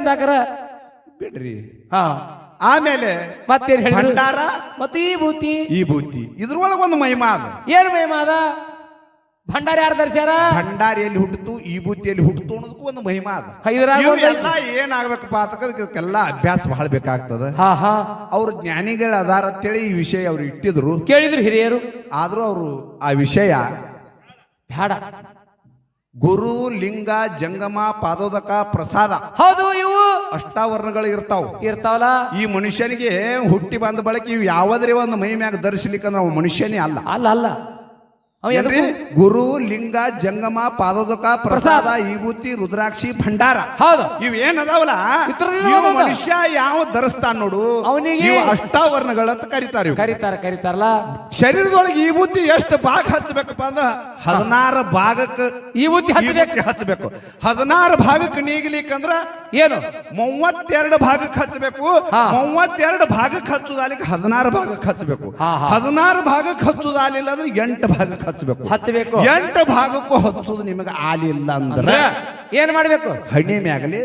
ಅಂದಾಕರ ಬಿಡ್ರಿ. ಹಾ ಆಮೇಲೆ ಮತ್ತೇನ್ ಹೇಳಿ ಭಂಡಾರ ಮತ್ತೆ ಈ ಭೂತಿ ಇದ್ರೊಳಗ ಒಂದು ಮಹಿಮಾ ಅದ. ಏನು ಮಹಿಮಾ ಅದ? ಭಂಡಾರ ಯಾರು ಧರಿಸ್ಯಾರ? ಭಂಡಾರಿಯಲ್ಲಿ ಹುಟ್ಟಿತು ಈ ಬೂತಿಯಲ್ಲಿ ಹುಟ್ಟಿತು ಅನ್ನೋದಕ್ಕೂ ಒಂದು ಮಹಿಮಾ ಅದ. ಎಲ್ಲ ಏನಾಗ್ಬೇಕಪ್ಪ ಅದಕ್ಕೆಲ್ಲ ಅಭ್ಯಾಸ ಬಹಳ ಬೇಕಾಗ್ತದ. ಅವ್ರ ಜ್ಞಾನಿಗಳ ಅದಾರ ಅಂತೇಳಿ ಈ ವಿಷಯ ಅವ್ರು ಇಟ್ಟಿದ್ರು, ಕೇಳಿದ್ರು ಹಿರಿಯರು. ಆದ್ರೂ ಅವರು ಆ ವಿಷಯ ಬೇಡ. ಗುರು ಲಿಂಗ ಜಂಗಮ ಪಾದೋದಕ ಪ್ರಸಾದ, ಹೌದು, ಇವು ಅಷ್ಟಾವರಣಗಳು ಇರ್ತಾವಲ್ಲ. ಈ ಮನುಷ್ಯನಿಗೆ ಹುಟ್ಟಿ ಬಂದ ಬಳಕ ಇವು ಯಾವದ್ರೆ ಒಂದು ಮೈ ಮ್ಯಾಗ ಧರಿಸ್ಲಿಕ್ಕಂದ್ರೆ ಅವ ಮನುಷ್ಯನೇ ಅಲ್ಲ. ಅಲ್ಲ ಗುರು ಲಿಂಗ ಜಂಗಮ ಪಾದೋದಕ ಪ್ರಸಾದ ವಿಭೂತಿ ರುದ್ರಾಕ್ಷಿ ಭಂಡಾರ, ಹೌದು, ಇವ್ ಏನದಾವಲ್ಲ ಇವು ಮನುಷ್ಯ ಯಾವ ಧರಿಸ್ತಾನ ನೋಡು ಅವನಿಗೆ ಅಷ್ಟಾವರಣಗಳಂತ ಕರೀತಾರಲ್ಲ. ಶರೀರದೊಳಗೆ ಈ ಬುದ್ಧಿ ಎಷ್ಟು ಭಾಗ ಹಚ್ಚಬೇಕಪ್ಪ ಅಂದ್ರ 16 ಭಾಗಕ್ಕೆ ಈ ಬುದ್ಧಿ ಹಚ್ಚಬೇಕು. 16 ಭಾಗಕ್ಕೆ ನೀಗಲಿಕ್ಕಂದ್ರ ಏನು 32 ಭಾಗಕ್ಕೆ ಹಚ್ಚಬೇಕು. 32 ಭಾಗಕ್ಕೆ ಹಚ್ಚುದಾಲಿಕ್ಕೆ 16 ಭಾಗಕ್ಕೆ ಹಚ್ಚಬೇಕು. 16 ಭಾಗಕ್ಕೆ ಹಚ್ಚುದಾಲಿಲ್ಲ ಅಂದ್ರೆ 8 ಭಾಗಕ್ಕೆ ಹಚ್ಚಬೇಕು. 8 ಭಾಗಕ್ಕೂ ಹಚ್ಚುದು ನಿಮಗೆ ಆಲಿಲ್ಲ ಅಂದ್ರೆ ಏನ್ ಮಾಡ್ಬೇಕು? ಹಣ್ಣಿ ಮ್ಯಾಗಲಿ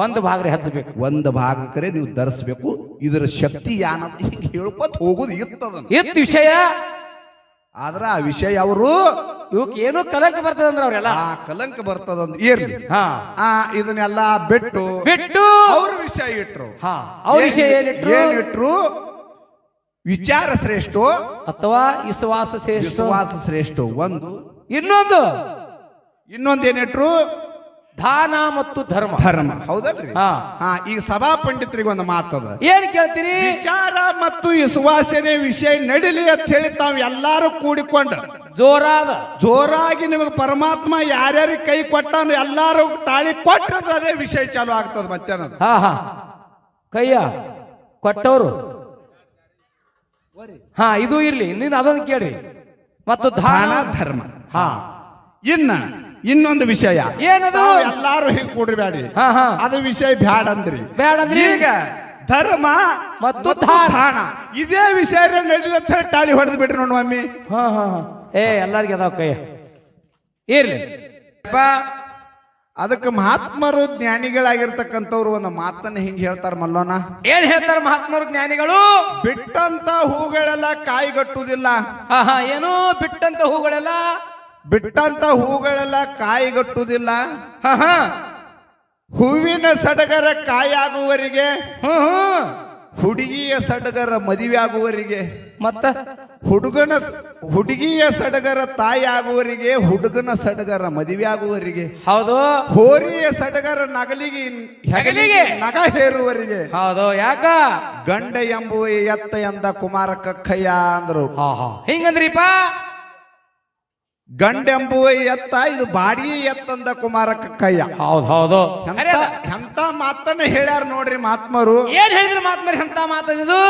ಒಂದು ಭಾಗ ಹಚ್ಚಬೇಕು. ಒಂದು ಭಾಗಕ್ಕರೆ ನೀವು ಧರಿಸ್ಬೇಕು. ಇದರ ಶಕ್ತಿ ಏನಂತ ಹಿಂಗೆ ಹೇಳ್ಕೊತ ಹೋಗುದು ಇತ್ತು ವಿಷಯ. ಆದ್ರ ಆ ವಿಷಯ ಅವರು ಇವಕ್ಕೆ ಏನೋ ಕಲಂಕ ಬರ್ತದಂದ್ರ ಅವ್ರೆಲ್ಲ ಕಲಂಕ ಬರ್ತದಂತ ಇರ್ಲಿ. ಇದನ್ನೆಲ್ಲ ಬಿಟ್ಟು ಅವ್ರ ವಿಷಯ ಇಟ್ರು. ಅವ್ರ ವಿಷಯ ಏನಿಟ್ರು? ವಿಚಾರ ಶ್ರೇಷ್ಠ ಅಥವಾ ವಿಶ್ವಾಸ ಶ್ರೇಷ್ಠ ಒಂದು. ಇನ್ನೊಂದೇನಿಟ್ರು? ದಾನ ಮತ್ತು ಧರ್ಮ. ಹೌದಲ್ರಿ? ಈಗ ಸಭಾ ಪಂಡಿತರಿಗೆ ಒಂದು ಮಾತದ, ಏನ್ ಕೇಳ್ತೀರಿ? ವಿಚಾರ ಮತ್ತು ವಿಶ್ವಾಸನೆ ವಿಷಯ ನಡಿಲಿ ಅಂತ ಹೇಳಿ ತಾವ್ ಎಲ್ಲಾರು ಕೂಡಿಕೊಂಡ ಜೋರಾಗಿ ನಿಮಗೆ ಪರಮಾತ್ಮ ಯಾರ್ಯಾರಿಗೆ ಕೈ ಕೊಟ್ಟಾನು ಎಲ್ಲಾರು ತಾಳಿ ಕೊಟ್ಟಂದ್ರೆ ಅದೇ ವಿಷಯ ಚಾಲು ಆಗ್ತದ. ಮಧ್ಯಾಹ್ನ ಕೈಯ ಕೊಟ್ಟವರು ಇದು ಇರ್ಲಿ, ನೀನು ಅದೊಂದು ಕೇಳ್ರಿ. ಮತ್ತು ದಾನ ಧರ್ಮ. ಇನ್ನೊಂದು ವಿಷಯ ಏನದು? ಎಲ್ಲಾರು ಹೀಗೆ ಕೂಡ್ರಿ ಅದು ವಿಷಯ ಬ್ಯಾಡ ಅಂದ್ರಿ. ಈಗ ಧರ್ಮ ಮತ್ತು ದಾನ ಇದೇ ವಿಷಯ ನಡೀಲಿ ಅಂತ ಹೇಳಿ ತಾಳಿ ಹೊಡೆದು ಬಿಟ್ರಿ ನೋಡು ಮಮ್ಮಿ. ಎಲ್ಲಾರ್ಗೆ ಅದಾವ ಕೈ ಇರ್ಲಿ. ಅದಕ್ಕೆ ಮಹಾತ್ಮರು ಜ್ಞಾನಿಗಳಾಗಿರ್ತಕ್ಕಂಥವ್ರು ಒಂದು ಮಾತನ್ನ ಹಿಂಗೆ ಹೇಳ್ತಾರ ಮಲ್ಲೋನ. ಏನ್ ಹೇಳ್ತಾರ ಮಹಾತ್ಮರು ಜ್ಞಾನಿಗಳು? ಬಿಟ್ಟಂತ ಹೂಗಳೆಲ್ಲ ಕಾಯಿಗಟ್ಟುವುದಿಲ್ಲ. ಏನು ಬಿಟ್ಟಂತ ಹೂಗಳೆಲ್ಲ ಕಾಯಿಗಟ್ಟುವುದಿಲ್ಲ. ಹೂವಿನ ಸಡಗರ ಕಾಯಾಗುವವರಿಗೆ, ಹುಡುಗಿಯ ಸಡಗರ ಮದುವೆ ಆಗುವವರಿಗೆ, ಮತ್ತ ಹುಡುಗಿಯ ಸಡಗರ ತಾಯಿ ಆಗುವವರಿಗೆ, ಹುಡುಗನ ಸಡಗರ ಮದುವೆ ಆಗುವವರಿಗೆ, ಹೌದು, ಹೋರಿಯ ಸಡಗರ ಹೆಗಲಿಗೆ ನಗ ಹೇರುವವರಿಗೆ, ಹೌದು. ಯಾಕ ಗಂಡ ಎಂಬುವ ಎತ್ತ ಎಂದ ಕುಮಾರ ಕಕ್ಕಯ್ಯ ಅಂದ್ರು. ಹಿಂಗಂದ್ರಿಪ್ಪ, ಗಂಡೆಂಬುವ ಎತ್ತ ಇದು ಬಾಡಿ ಎತ್ತಂದ ಕುಮಾರ ಕಕ್ಕಯ್ಯ. ಹೌದು. ಎಂತ ಮಾತನ್ನ ಹೇಳ್ಯಾರ ನೋಡ್ರಿ ಮಹಾತ್ಮರು. ಏನ್ ಹೇಳಿದ್ರು ಮಹಾತ್ಮರು? ಎಂತ ಮಾತದು?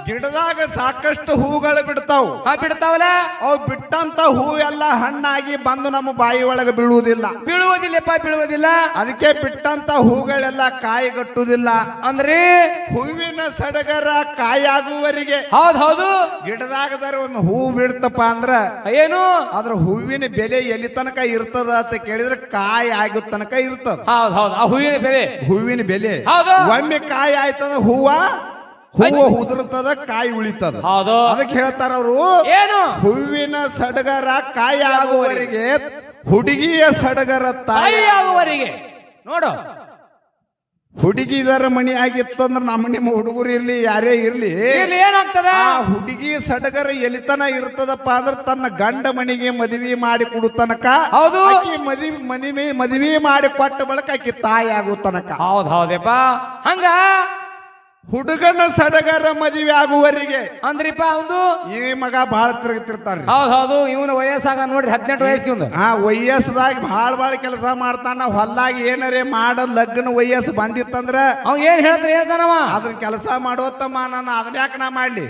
ಗಿಡದಾಗ ಸಾಕಷ್ಟು ಹೂಗಳು ಬಿಡ್ತಾವಲ್ಲ, ಅವು ಬಿಟ್ಟಂತ ಹೂ ಎಲ್ಲ ಹಣ್ಣಾಗಿ ಬಂದು ನಮ್ಮ ಬಾಯಿ ಒಳಗೆ ಬೀಳುವುದಿಲ್ಲ. ಅದಕ್ಕೆ ಬಿಟ್ಟಂತ ಹೂಗಳೆಲ್ಲ ಕಾಯಿಗಟ್ಟುವುದಿಲ್ಲ. ಅಂದ್ರೆ ಹೂವಿನ ಸಡಗರ ಕಾಯಾಗುವವರಿಗೆ, ಹೌದು, ಗಿಡದಾಗದಾರ ಒಂದು ಹೂ ಬಿಡ್ತಪ್ಪ ಅಂದ್ರ ಏನು ಅದ್ರ ಹೂವಿನ ಬೆಲೆ ಎಲ್ಲಿ ತನಕ ಇರ್ತದ ಅಂತ ಕೇಳಿದ್ರೆ ಕಾಯಿ ಆಗೋ ತನಕ ಇರ್ತದ. ಹೂವಿನ ಬೆಲೆ ಒಮ್ಮೆ ಕಾಯಿ ಆಯ್ತದ, ಹೂವು ಉದುರ್ತದ, ಕಾಯಿ ಉಳಿತದ. ಅದಕ್ಕೆ ಹೇಳ್ತಾರ ಅವರು, ಏನು ಹೂವಿನ ಸಡಗರ ಕಾಯಿ ಆಗುವವರಿಗೆ, ಹುಡುಗಿಯ ಸಡಗರ ತಾಯಿ ಆಗುವವರಿಗೆ. ನೋಡು, ಹುಡುಗಿದರ ಮಣಿ ಆಗಿತ್ತಂದ್ರ ನಿಮ್ಮ ಹುಡುಗರು ಇರ್ಲಿ ಯಾರೇ ಇರ್ಲಿ, ಏನಾಗ್ತದ? ಆ ಹುಡುಗಿ ಸಡಗರ ಎಲಿತನ ಇರ್ತದಪ್ಪ ಅಂದ್ರ ತನ್ನ ಗಂಡ ಮಣಿಗೆ ಮದುವೆ ಮಾಡಿ ಕೊಡು ತನಕ, ಮದುವೆ ಮಾಡಿ ಕೊಟ್ಟ ಬಳಕ ಆಕಿ ತಾಯಿ ಆಗೋ ತನಕ. ಹೌದಪ್ಪ. ಹಂಗ ಹುಡುಗನ ಸಡಗರ ಮದುವೆ ಆಗುವವರಿಗೆ ಅಂದ್ರಿಪ್ಪ, ಹೌದು, ಈ ಮಗ ಬಹಳ ತಿರುಗುತ್ತಿರ್ತಾರ. ಹೌದು, ಇವನ ವಯಸ್ಸಾಗ ನೋಡ್ರಿ 18 ವಯಸ್ಸಿಗೆ. ವಯಸ್ಸದಾಗ ಬಹಳ ಕೆಲಸ ಮಾಡ್ತಾನ. ಹೊಲ್ಲಾಗಿ ಏನಾರೇ ಮಾಡ ಲಗ್ನ ವಯಸ್ಸು ಬಂದಿತ್ತಂದ್ರ ಅವ್ ಏನ್ ಹೇಳ್ತಾನವ, ಅದ್ರ ಕೆಲಸ ಮಾಡೋತ್ತಮ್ಮ, ನಾನು ಅದನ್ನ ಯಾಕೆ ನಾ ಮಾಡ್ಲಿ,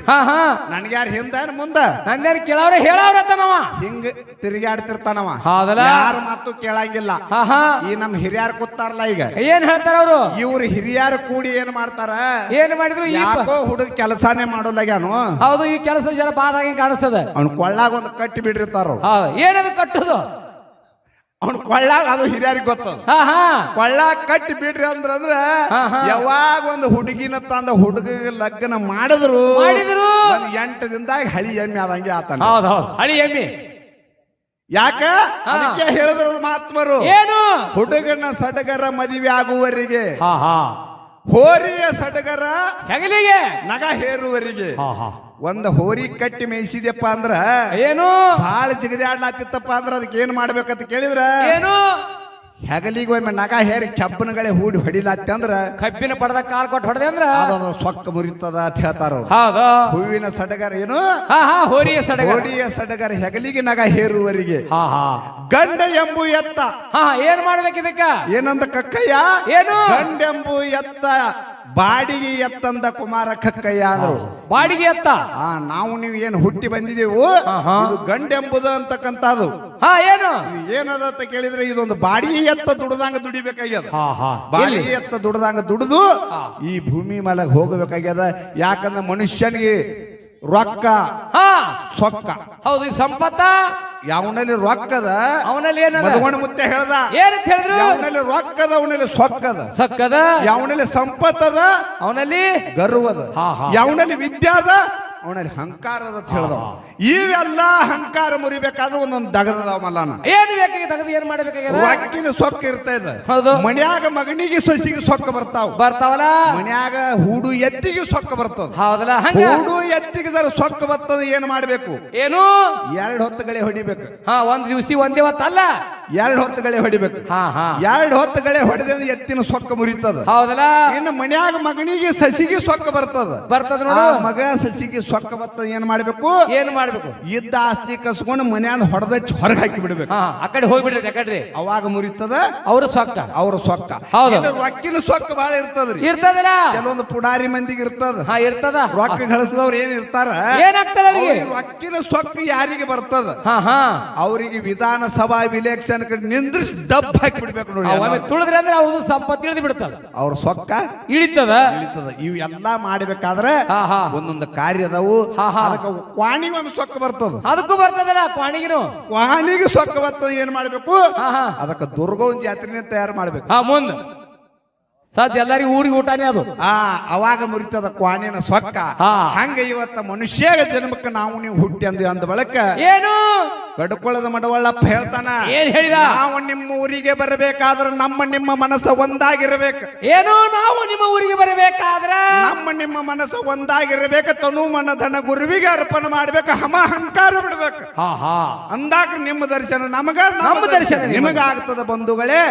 ನನ್ಗ್ಯಾರ ಹಿಂದ ಮುಂದ ನಂದೇನು ಕೇಳವ್ರೆ ಹೇಳವ್ರತನವ, ಹಿಂಗ ತಿರುಗಾಡ್ತಿರ್ತಾನವ. ಯಾರ ಮಾತು ಕೇಳಂಗಿಲ್ಲ. ಈ ನಮ್ ಹಿರಿಯಾರ್ ಕೂತಾರಲ್ಲ, ಈಗ ಏನ್ ಹೇಳ್ತಾರ ಅವರು? ಇವ್ರು ಹಿರಿಯಾರು ಕೂಡಿ ಏನ್ ಮಾಡ್ತಾರ, ಏನ್ ಮಾಡಿದ್ರು ಯಾಕೋ ಹುಡುಗ ಕೆಲಸಾನೇ ಮಾಡೋಲಾಗ್ಯಾನು. ಹೌದು, ಈ ಕೆಲಸ ಜನ ಬಾದಾಗಿ ಕಾಣಿಸ್ತದ. ಅವ್ನ ಕೊಳ್ಳಾಗ ಒಂದು ಕಟ್ಟಿ ಬಿಟ್ಟಿರ್ತಾರ. ಏನದು ಕಟ್ಟುದು? ಅವ್ನು ಕೊಳ್ಳ ಅದು ಹಿರಿಯರಿಗೆ ಗೊತ್ತದ. ಕೊಳ್ಳ ಕಟ್ಟಿ ಬಿಡ್ರಿ ಅಂದ್ರ ಯಾವಾಗ ಒಂದು ಹುಡುಗಿನ ತಂದ ಹುಡುಗ ಲಗ್ನ ಮಾಡಿದ್ರು 8 ದಿನದಾಗ ಹಳಿ ಎಮ್ಮೆ ಆದಂಗೆ ಆತ. ಹಳಿ ಎಮ್ಮೆ ಯಾಕ ಅದಕ್ಕೆ ಹೇಳಿದ್ರು ಮಹಾತ್ಮರು, ಏನು ಹುಡುಗನ ಸಡಗರ ಮದುವೆ ಆಗುವವರಿಗೆ, ಹೋರಿಯ ಸಡಗರ ಹೆಗಲಿಗೆ ನಗ ಹೇರುವವರಿಗೆ. ಒಂದ್ ಹೋರಿ ಕಟ್ಟಿ ಮೇಯಿಸಿದ್ಯಪ್ಪ ಅಂದ್ರ ಏನು ಬಾಳ ಜಿಗದಾಡ್ಲಾತಿತ್ತಪ್ಪ ಅಂದ್ರ ಅದಕ್ಕೆ ಏನ್ ಮಾಡ್ಬೇಕಂತ ಕೇಳಿದ್ರ ಏನು ಹೆಗಲಿಗೆ ಒಮ್ಮೆ ನಗ ಹೇರಿ ಕೆಬ್ಬನಗಳೇ ಹೂಡಿ ಹೊಡಿಲಾತಿ ಅಂದ್ರ ಕಬ್ಬಿನ ಪಡೆದ ಕಾಲ್ ಕೊಟ್ಟು ಹೊಡೆದೆ ಅಂದ್ರ ಅದು ಸೊಕ್ಕ ಮುರಿತದ ಅಂತ ಹೇಳ್ತಾರ. ಹೂವಿನ ಸಡಗರ ಏನು ಹೋರಿಯ ಸಡಗರ ಹೆಗಲಿಗೆ ನಗ ಹೇರುವವರಿಗೆ. ಗಂಡ ಎಂಬು ಎತ್ತ ಏನ್ ಮಾಡ್ಬೇಕು ಇದಕ್ಕ ಏನಂದ ಕಕ್ಕಯ್ಯ, ಏನು ಗಂಡೆಂಬು ಎತ್ತ ಬಾಡಿಗೆ ಎತ್ತಂದ ಕುಮಾರ ಕಕ್ಕಯ್ಯ ಅಂದ್ರು. ಬಾಡಿಗೆ ಎತ್ತ ನಾವು ನೀವು ಏನ್ ಹುಟ್ಟಿ ಬಂದಿದೆವು ಇದು ಗಂಡೆಂಬುದು ಅಂತಕ್ಕಂಥದ್ದು. ಏನು ಏನದ ಅಂತ ಕೇಳಿದ್ರೆ ಇದೊಂದು ಬಾಡಿಗೆ ಎತ್ತ ದುಡ್ದಂಗ ದುಡಿಬೇಕಾಗ್ಯದ. ಬಾಡಿಗೆ ಎತ್ತ ದುಡ್ದಂಗ ದುಡಿದು ಈ ಭೂಮಿ ಮೇಲಾಗ ಹೋಗಬೇಕಾಗ್ಯದ. ಯಾಕಂದ್ರೆ ಮನುಷ್ಯನಿಗೆ ರೊಕ್ಕ ಸೊಕ್ಕ ಹೌದು, ಈ ಸಂಪತ್ತ ಯಾವನಲ್ಲಿ ರೊಕ್ಕದ ಅವನಲ್ಲಿ ಮಧುವಣ ಮುತ್ತೆ ಹೇಳ್ದ, ಏನಂತ ಹೇಳಿದ್ರು, ಯಾವನಲ್ಲಿ ರೊಕ್ಕದ ಅವನಲ್ಲಿ ಸೊಕ್ಕದ, ಯಾವನಲ್ಲಿ ಸಂಪತ್ತದ ಅವನಲ್ಲಿ ಗರ್ವದ, ಯಾವನಲ್ಲಿ ವಿದ್ಯಾದ ಅವನಲ್ಲಿ ಹಂಕಾರದ ಅಂತ ಹೇಳ್ದ. ಇವೆಲ್ಲ ಹಂಕಾರ ಮುರಿಬೇಕಾದ್ರೆ ಒಂದೊಂದು ದಗದ ಮಲ್ಲಾನ ಏನ್ ಬೇಕಾಗಿ ಏನ್ ಮಾಡ್ಬೇಕಾಗ್ಯದ. ರೊಕ್ಕಿನ ಸೊಕ್ಕ ಇರ್ತಾ ಇದೆ, ಮನ್ಯಾಗ ಮಗನಿಗೆ ಸೊಸಿಗೆ ಸೊಕ್ಕ ಬರ್ತಾವಲ್ಲ, ಮನ್ಯಾಗ ಹೂಡು ಎತ್ತಿಗೆ ಸೊಕ್ಕ ಬರ್ತದ. ಹೌದಲ್ಲ, ಹೂಡು ಎತ್ತಿಗೆ ಜರ ಸೊಕ್ಕ ಬರ್ತದ. ಏನ್ ಮಾಡ್ಬೇಕು, ಏನು 2 ಹೊತ್ತುಗಳೇ ಹೊಡಿಬೇಕು. ಒಂದ್ ದಿವಸ ಒಂದೇ ಹೊತ್ತಲ್ಲ, 2 ಹೊತ್ತುಗಳೇ ಹೊಡಿಬೇಕು. 2 ಹೊತ್ತುಗಳೇ ಹೊಡೆದ ಎತ್ತಿನ ಸೊಕ್ಕ ಮುರಿತದ. ಹೌದಲ್ಲ, ಇನ್ನು ಮನ್ಯಾಗ ಮಗನಿಗೆ ಸಸಿಗೆ ಸೊಕ್ಕ ಬರ್ತದ. ಮಗ ಸಸಿಗೆ ಸೊಕ್ಕ ಬರ್ತದ. ಏನ್ ಮಾಡ್ಬೇಕು, ಇದ್ದ ಆಸ್ತಿ ಕಸ್ಕೊಂಡು ಮನ್ಯಾಗ ಹೊಡೆದ ಹೊರಗೆ ಹಾಕಿ ಬಿಡ್ಬೇಕು. ಆ ಕಡೆ ಹೋಗ್ಬಿಡ್ರಿ, ಆ ಕಡೆ ಅವಾಗ ಮುರಿತದ ಅವ್ರ ಸೊಕ್ಕ. ರೊಕ್ಕಿನ ಸೊಕ್ಕ ಬಹಳ ಇರ್ತದ್ರಿ. ಇರ್ತದಲ್ಲ, ಕೆಲವೊಂದು ಪುಡಾರಿ ಮಂದಿಗೆ ಇರ್ತದ. ರೊಕ್ಕ ಗಳಿಸಿದವ್ರು ಏನ್ ಇರ್ತಾರ, ರೊಕ್ಕಿನ ಸೊಕ್ಕ ಯಾರಿಗೆ ಬರ್ತದ ಅವರಿಗೆ ವಿಧಾನಸಭಾ ವಿಲೇಕ್ಷನ್ ನಿಂದ್ರಿಸಿ ಡಬ್ ಹಾಕಿ ಬಿಡ್ಬೇಕು ನೋಡಿ. ತುಳಿದ್ರೆ ಅಂದ್ರೆ ಅವ್ರದ್ದು ಸಂಪತ್ತು ಇಳಿದು ಬಿಡ್ತದ, ಅವ್ರ ಸೊಕ್ಕ ಇಳಿತದ. ಇವೆಲ್ಲಾ ಮಾಡ್ಬೇಕಾದ್ರೆ ಒಂದೊಂದು ಕಾರ್ಯ ಅದಾವು. ಅದಕ್ಕೆ ಕ್ವಾಣಿಗೆ ಒಂದು ಸೊಕ್ಕ ಬರ್ತದ, ಅದಕ್ಕೂ ಬರ್ತದಲ್ಲ ಕ್ವಾಣಿಗೆ ಸೊಕ್ಕ ಬರ್ತದ. ಏನ್ ಮಾಡ್ಬೇಕು, ಅದಕ್ಕೆ ದುರ್ಗವನ್ ಜಾತ್ರೆನೇ ತಯಾರು ಮಾಡ್ಬೇಕು. ಮುಂದೆ ಎಲ್ಲರಿಗೂ ಊರಿಗೆ ಊಟನೇ ಅದು. ಅವಾಗ ಮುರಿತದ ಕ್ವಾಣಿನ ಸೊಕ್ಕ. ಹಂಗ ಇವತ್ತ ಮನುಷ್ಯ ಜನ್ಮಕ್ಕೆ ನಾವು ನೀವು ಹುಟ್ಟಿ ಅಂದ ಬಳಕ ಏನು ಕಡ್ಕೊಳ್ಳದ ಮಡವಳ್ಳಪ್ಪ ಹೇಳ್ತಾನ, ಏನ್ ಹೇಳಿದ, ನಾವು ನಿಮ್ಮ ಊರಿಗೆ ಬರಬೇಕಾದ್ರೆ ನಿಮ್ಮ ಮನಸ್ಸು ಒಂದಾಗಿರ್ಬೇಕು. ಏನು ನಾವು ನಿಮ್ಮ ಊರಿಗೆ ಬರಬೇಕಾದ್ರ ನಿಮ್ಮ ಮನಸ್ಸು ಒಂದಾಗಿರ್ಬೇಕು. ತನು ಮನ ಧನ ಗುರುವಿಗೆ ಅರ್ಪಣೆ ಮಾಡ್ಬೇಕು. ಹಂಕಾರ ಬಿಡ್ಬೇಕು. ಅಂದಾಗ ನಿಮ್ಮ ದರ್ಶನ ನಮಗ, ನಮ್ಮ ದರ್ಶನ ನಿಮಗ ಆಗ್ತದ. ಬಂಧುಗಳೇ,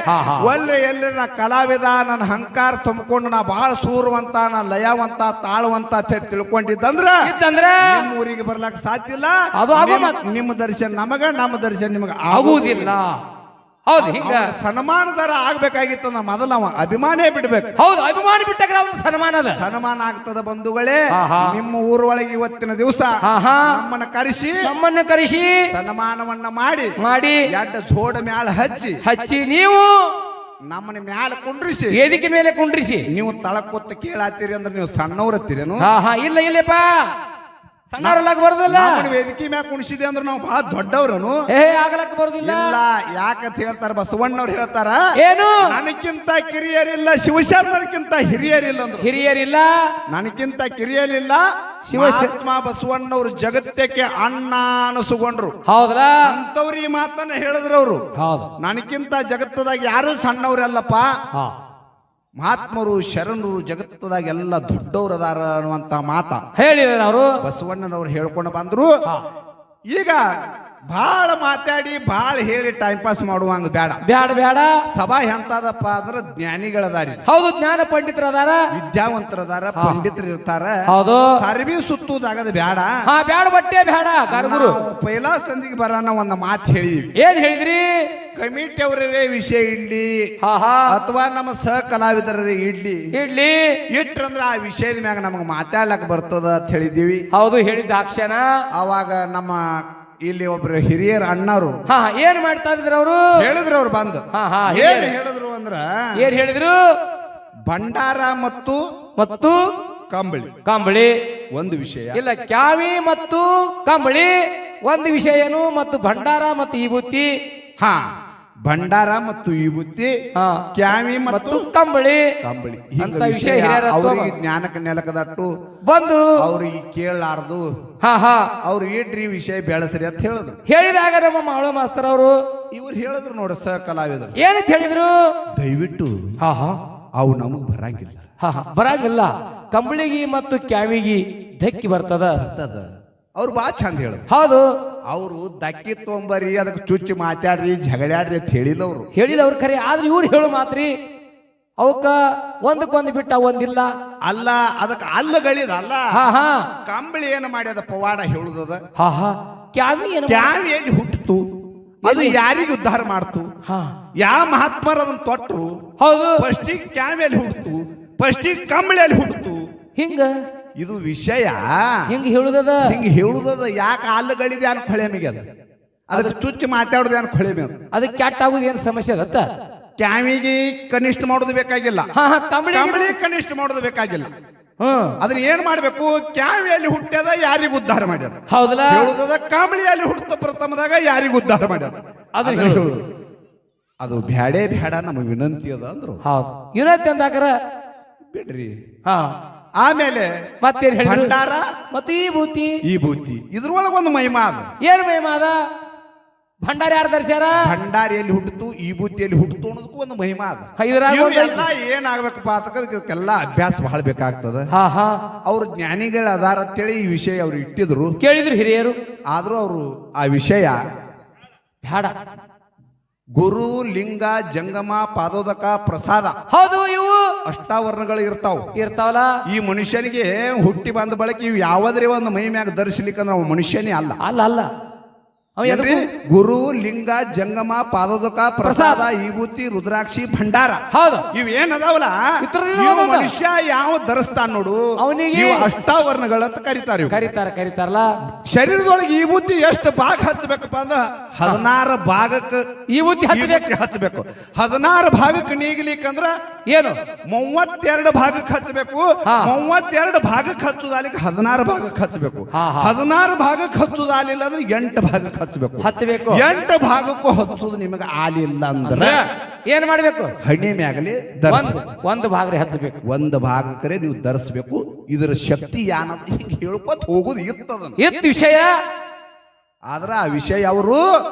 ಒಳ್ಳೆ ಎಲ್ಲಿನ ಕಲಾವಿದ ನನ್ನ ಹಂಕಾರ ತುಂಬಿಕೊಂಡು ನಾ ಬಹಳ ಸೂರುವಂತ, ನಾ ಲಯವಂತ, ತಾಳುವಂತ ತಿಳ್ಕೊಂಡಿದ್ದಂದ್ರ ನಿಮ್ಮ ಊರಿಗೆ ಬರ್ಲಾಕ ಸಾಧ್ಯ ಇಲ್ಲ. ನಿಮ್ಮ ದರ್ಶನ ನಮಗ, ನಮ್ಮ ದರ್ಶನ ನಿಮಗ ಆಗುವುದಿಲ್ಲ. ಹೌದು, ಹಿಂಗ ಸನ್ಮಾನದಾರ ಆಗ್ಬೇಕಾಗಿತ್ತು. ಮೊದಲ ಅಭಿಮಾನೇ ಬಿಡ್ಬೇಕು. ಹೌದು, ಅಭಿಮಾನ ಬಿಟ್ಟಾಗ ಸನ್ಮಾನ ಆಗ್ತದ. ಬಂಧುಗಳೇ, ನಿಮ್ಮ ಊರೊಳಗೆ ಇವತ್ತಿನ ದಿವಸ ನಮ್ಮನ್ನ ಕರೆಸಿ ಸನ್ಮಾನವನ್ನ ಮಾಡಿ 2 ಜೋಡ ಮ್ಯಾಲ ಹಚ್ಚಿ ನೀವು ನಮ್ಮನ್ನ ಮ್ಯಾಲ ಕುಂಡ್ರಿಸಿ, ವೇದಿಕೆ ಮೇಲೆ ಕುಂಡ್ರಿಸಿ ನೀವು ತಳಕೊತ್ತ ಕೇಳಾತೀರಿ ಅಂದ್ರೆ ನೀವು ಸಣ್ಣವ್ರತ್ತೀರೇನು? ಇಲ್ಲಪ್ಪ, ಸಣ್ಣವ್ರಲ್ಲಾಗ ಬರುದಿಲ್ಲ. ವೇದಿಕೆ ಮ್ಯಾಗ ಕುಣಿಸಿದೆ ಅಂದ್ರೆ ನಾವು ಬಹಳ ದೊಡ್ಡವ್ರನು ಆಗಲಕ್ಕ ಬರುದಿಲ್ಲ. ಯಾಕಂತ ಹೇಳ್ತಾರ, ಬಸವಣ್ಣವ್ರು ಹೇಳ್ತಾರ, ಏನು ನನಗಿಂತ ಕಿರಿಯರಿಲ್ಲ, ಶಿವಶರಣರ್ಗಿಂತ ಹಿರಿಯರಿಲ್ಲ ಅಂದ್ರು. ಹಿರಿಯರಿಲ್ಲ, ನನಗಿಂತ ಕಿರಿಯರಿಲ್ಲ. ಶಿವಶಾತ್ಮ ಬಸವಣ್ಣವ್ರು ಜಗತ್ತಕ್ಕೆ ಅಣ್ಣ ಅನಸುಗೊಂಡ್ರು. ಹೌದಲ್ಲ, ಅಂತವ್ರು ಈ ಮಾತನ್ನ ಹೇಳಿದ್ರು. ಅವರು ನನಗಿಂತ ಜಗತ್ತದಾಗ ಯಾರು ಸಣ್ಣವ್ರಲ್ಲಪ್ಪ, ಮಹಾತ್ಮರು ಶರಣರು ಜಗತ್ತದಾಗ ಎಲ್ಲ ದೊಡ್ಡವ್ರು ಅದಾರ ಅನ್ನುವಂತ ಮಾತ ಹೇಳಿದಾರೆ ಅವರು. ಬಸವಣ್ಣನವ್ರು ಹೇಳ್ಕೊಂಡು ಬಂದ್ರು. ಈಗ ಬಹಳ ಮಾತಾಡಿ ಬಹಳ ಹೇಳಿ ಟೈಮ್ ಪಾಸ್ ಮಾಡುವಂಗ ಬೇಡ. ಸಭಾ ಎಂತದಪ್ಪ ಅಂದ್ರೆ ಜ್ಞಾನಿಗಳದಾರಿ. ಹೌದು, ಜ್ಞಾನ ಪಂಡಿತರದಾರ, ವಿದ್ಯಾವಂತರದಾರ, ಪಂಡಿತರು ಇರ್ತಾರ. ಹೌದು, ಸರ್ವಿ ಸುತ್ತುದಾಗದ ಬೇಡ. ಬಟ್ಟೆ ಬೇಡ. ಪೈಲಾ ಸಂದಿಗೆ ಬರೋಣ ಒಂದು ಮಾತು ಹೇಳಿ. ಏನ್ ಹೇಳಿದ್ರಿ? ಕಮಿಟಿ ಅವರೇ ವಿಷಯ ಇಡ್ಲಿ ಅಥವಾ ನಮ್ಮ ಸಹ ಕಲಾವಿದರೇ ಇಡ್ಲಿ ಇಟ್ರಂದ್ರ ಆ ವಿಷಯದ ಮ್ಯಾಗ ನಮಗ್ ಮಾತಾಡ್ಲಕ್ ಬರ್ತದ ಅಂತ ಹೇಳಿದೀವಿ. ಹೌದು, ಹೇಳಿದ್ದ ಅಕ್ಷಣ. ಅವಾಗ ನಮ್ಮ ಇಲ್ಲಿ ಒಬ್ರು ಹಿರಿಯರ ಅಣ್ಣರು ಏನ್ ಮಾಡ್ತಾ ಇದ್ರು, ಅವರು ಹೇಳಿದ್ರು. ಅವ್ರು ಬಂದು ಏನ್ ಹೇಳಿದ್ರು, ಭಂಡಾರ ಮತ್ತು ಕಂಬಳಿ ಒಂದು ವಿಷಯ ಇಲ್ಲ. ಕ್ಯಾವಿ ಮತ್ತು ಕಂಬಳಿ ಒಂದು ವಿಷಯ ಏನು, ಮತ್ತು ಭಂಡಾರ ಮತ್ತು ವಿಭೂತಿ. ಭಂಡಾರ ಮತ್ತು ವಿಭೂತಿ, ಹಾ ಕ್ಯಾವಿ ಮತ್ತು ಮತ್ತು ಕಂಬಳಿ ಕಂಬಳಿ. ಅಂತ ಹಿಂಗ ವಿಷಯ ವಿಷಯ ಹಿರಿಯರ ಅವ್ರಿಗೆ ಜ್ಞಾನಕ್ಕೆ ನೆಲಕದಟ್ಟು ಬಂದು ಅವ್ರಿಗೆ ಕೇಳಲಾರ್ದು ಹಾ ಹಾ ಅವ್ರು ಇಡ್ರಿ ವಿಷಯ ಬೆಳೆಸ್ರಿ ಅಂತ ಹೇಳಿದ್ರು. ಹೇಳಿದಾಗ ನಮ್ಮ ಮಾವಳ ಮಾಸ್ತರ್ ಅವರು ಇವ್ರು ಹೇಳಿದ್ರು ನೋಡ ಕಲಾವಿದರು, ಏನಂತ ಹೇಳಿದ್ರು? ದಯವಿಟ್ಟು ಹಾ ಹಾ ಅವು ನಮಗ್ ಬರಂಗಿಲ್ಲ. ಹಾ ಹಾ ಬರಂಗಿಲ್ಲ. ಕಂಬಳಿಗಿ ಮತ್ತು ಕ್ಯಾವಿಗಿ ಧಕ್ಕಿ ಬರ್ತದ. ಅವ್ರು ಬಾ ಚಂದ ಹೇಳಿದ್ರು. ಹೌದು, ಅವರು ದಕ್ಕಿ ತೊಂಬರಿ ಅದಕ್ಕೆ ಚುಚ್ಚಿ ಮಾತಾಡ್ರಿ ಜಗಳಾಡ್ರಿ ಅಂತ ಹೇಳಿಲ್ಲ ಅವರು. ಹೇಳಿಲ್ಲ ಅವ್ರು ಖರೆ. ಆದ್ರೆ ಇವ್ರು ಹೇಳು ಮಾತ್ರಿ ಅವಕ್ಕ ಒಂದಕ್ಕೊಂದು ಬಿಟ್ಟ ಒಂದಿಲ್ಲ. ಅಲ್ಲ ಅದಕ್ಕೆ ಅಲ್ಲಗಳಿದ ಅಲ್ಲ. ಹಾ ಹಾ ಕಂಬಳಿ ಏನು ಮಾಡ್ಯದ ಪವಾಡ ಹೇಳುದದ. ಹಾ ಹಾ ಕ್ಯಾವಿ ಏನು ಕ್ಯಾವಿ ಎಲ್ಲಿ ಹುಟ್ಟಿತು, ಅದು ಯಾರಿಗೆ ಉದ್ಧಾರ ಮಾಡ್ತು, ಹಾ ಯಾವ ಮಹಾತ್ಮರ ಅದನ್ನ ತೊಟ್ರು. ಹೌದು, ಫಸ್ಟಿಗೆ ಕ್ಯಾವಿಯಲ್ಲಿ ಹುಟ್ಟಿತು, ಫಸ್ಟಿಗೆ ಕಂಬಳಿಯಲ್ಲಿ ಹುಟ್ಟಿತು. ಹಿಂಗ ಇದು ವಿಷಯ ಹಿಂಗ ಹೇಳುದದ. ಹಿಂಗ ಹೇಳುದದ. ಯಾಕೆ ಅಲ್ಲಗಳಿದೆ ಅನ್ ಹೊಳೆ ಮಿಗೆ ಅದ, ಅದಕ್ಕೆ ಚುಚ್ಚಿ ಮಾತಾಡುದು ಅನ್ ಹೊಳೆ ಮೇಲೆ ಅದಕ್ಕೆ ಕ್ಯಾಟ್ ಆಗುದು ಏನ್ ಸಮಸ್ಯೆ ಅದತ್ತ? ಕ್ಯಾವಿಗೆ ಕನಿಷ್ಠ ಮಾಡೋದು ಬೇಕಾಗಿಲ್ಲ, ಹಾ ಹಾ ಕಂಬಳಿ ಕನಿಷ್ಠ ಮಾಡೋದು ಬೇಕಾಗಿಲ್ಲ. ಹ್ಮ್ ಅದನ್ನ ಏನ್ ಮಾಡ್ಬೇಕು? ಕ್ಯಾವಿಯಲ್ಲಿ ಹುಟ್ಟ್ಯದ ಯಾರಿಗ ಉದ್ಧಾರ ಮಾಡ್ಯದ ಹೌದಲ್ಲ. ಹೇಳುದದ. ಕಂಬಳಿಯಲ್ಲಿ ಹುಟ್ಟ ಪ್ರಥಮದಾಗ ಯಾರಿಗ ಉದ್ಧಾರ ಮಾಡ್ಯದ ಅದನ್ನ ಹೇಳುದು. ಅದು ಬ್ಯಾಡೇ ಬ್ಯಾಡ ನಮ್ಮ ವಿನಂತಿ ಅದ ಅಂದ್ರು. ಹೌದು, ಏನೈತೆ ಅಂದಾಕರ ಬಿಡ್ರಿ. ಹಾ ಆಮೇಲೆ ಮತ್ತೇನ್ ಹೇಳಿದ್ರು? ಭಂಡಾರ ಮತ್ತೆ ಈ ಭೂತಿ ಇದ್ರೊಳಗೊಂದು ಮಹಿಮಾ ಅದ. ಏನ್ ಮಹಿಮಾ ಅದ? ಭಂಡಾರ ಯಾರು ಧರಿಸ್ಯಾರ? ಭಂಡಾರಿಯಲ್ಲಿ ಹುಟ್ಟಿತು, ಈ ಬೂತಿಯಲ್ಲಿ ಹುಟ್ಟಿತು ಅನ್ನೋದಕ್ಕೂ ಒಂದು ಮಹಿಮಾ ಅದ. ಇದ್ರಾಗ ಒಂದು ಎಲ್ಲ ಏನಾಗ್ಬೇಕಪ್ಪ ಅದಕ್ಕೆಲ್ಲ ಅಭ್ಯಾಸ ಬಹಳ ಬೇಕಾಗ್ತದ. ಹಾ ಹಾ ಅವ್ರ ಜ್ಞಾನಿಗಳ ಅದಾರ ಅಂತೇಳಿ ಈ ವಿಷಯ ಅವ್ರು ಇಟ್ಟಿದ್ರು, ಕೇಳಿದ್ರು ಹಿರಿಯರು. ಆದ್ರೂ ಅವರು ಆ ವಿಷಯ ಬ್ಯಾಡ. ಗುರು, ಲಿಂಗ, ಜಂಗಮ, ಪಾದೋದಕ, ಪ್ರಸಾದ, ಹೌದು, ಇವು ಅಷ್ಟಾವರಣಗಳು ಇರ್ತಾವಲ್ಲ. ಈ ಮನುಷ್ಯನಿಗೆ ಹುಟ್ಟಿ ಬಂದ ಬಳಕ ಇವು ಯಾವದ್ರೆ ಒಂದು ಮಹಿಮ್ಯಾಗ ಧರಿಸ್ಲಿಕ್ಕಂದ್ರೆ ಅವ ಮನುಷ್ಯನೇ ಅಲ್ಲ. ಅಲ್ಲ ಅಲ್ಲ ಏನ್ರಿ? ಗುರು, ಲಿಂಗ, ಜಂಗಮ, ಪಾದೋದಕ, ಪ್ರಸಾದ, ವಿಭೂತಿ, ರುದ್ರಾಕ್ಷಿ, ಭಂಡಾರ, ಹೌದು, ಇವ್ ಏನದಾವಲ್ಲ ಇವು ಮನುಷ್ಯ ಯಾವ ಧರಿಸ್ತಾನ ನೋಡು ಅವನಿಗೆ ಇವು ಅಷ್ಟಾವರಣಗಳಂತ ಕರೀತಾರೆ. ಕರೀತಾರಲ್ಲ. ಶರೀರದೊಳಗೆ ಈ ಬೂತಿ ಎಷ್ಟು ಭಾಗ ಹಚ್ಚಬೇಕಪ್ಪ ಅಂದ್ರ 16 ಭಾಗಕ್ಕೆ ಈ ಬೂತಿ ಹಚ್ಚಬೇಕು. 16 ಭಾಗಕ್ಕೆ ನೀಗಲಿಕ್ಕಂದ್ರ ಏನು 32 ಭಾಗಕ್ಕೆ ಹಚ್ಚಬೇಕು. 32 ಭಾಗಕ್ಕೆ ಹಚ್ಚುದಾಲಿಕ್ಕೆ 16 ಭಾಗಕ್ಕೆ ಹಚ್ಚಬೇಕು. 16 ಭಾಗಕ್ಕೆ ಹಚ್ಚುದಾಲಿಲ್ಲ ಅಂದ್ರೆ 8 ಭಾಗಕ್ಕೆ ಹಚ್ಚಬೇಕು. 8 ಭಾಗಕ್ಕೂ ಹಚ್ಚುದು ನಿಮಗೆ ಆಲಿಲ್ಲ ಅಂದ್ರೆ ಏನ್ ಮಾಡ್ಬೇಕು? ಹಣ್ಣಿ ಮ್ಯಾಗಲಿ ಒಂದು ಭಾಗ ಹಚ್ಚಬೇಕು. ಒಂದು ಭಾಗಕ್ಕರೆ ನೀವು ಧರಿಸ್ಬೇಕು. ಇದರ ಶಕ್ತಿ ಏನಂತ ಹಿಂಗೆ ಹೇಳ್ಕೊತ ಹೋಗುದು ಇತ್ತು ವಿಷಯ. ಆದ್ರ ಆ ವಿಷಯ ಅವರು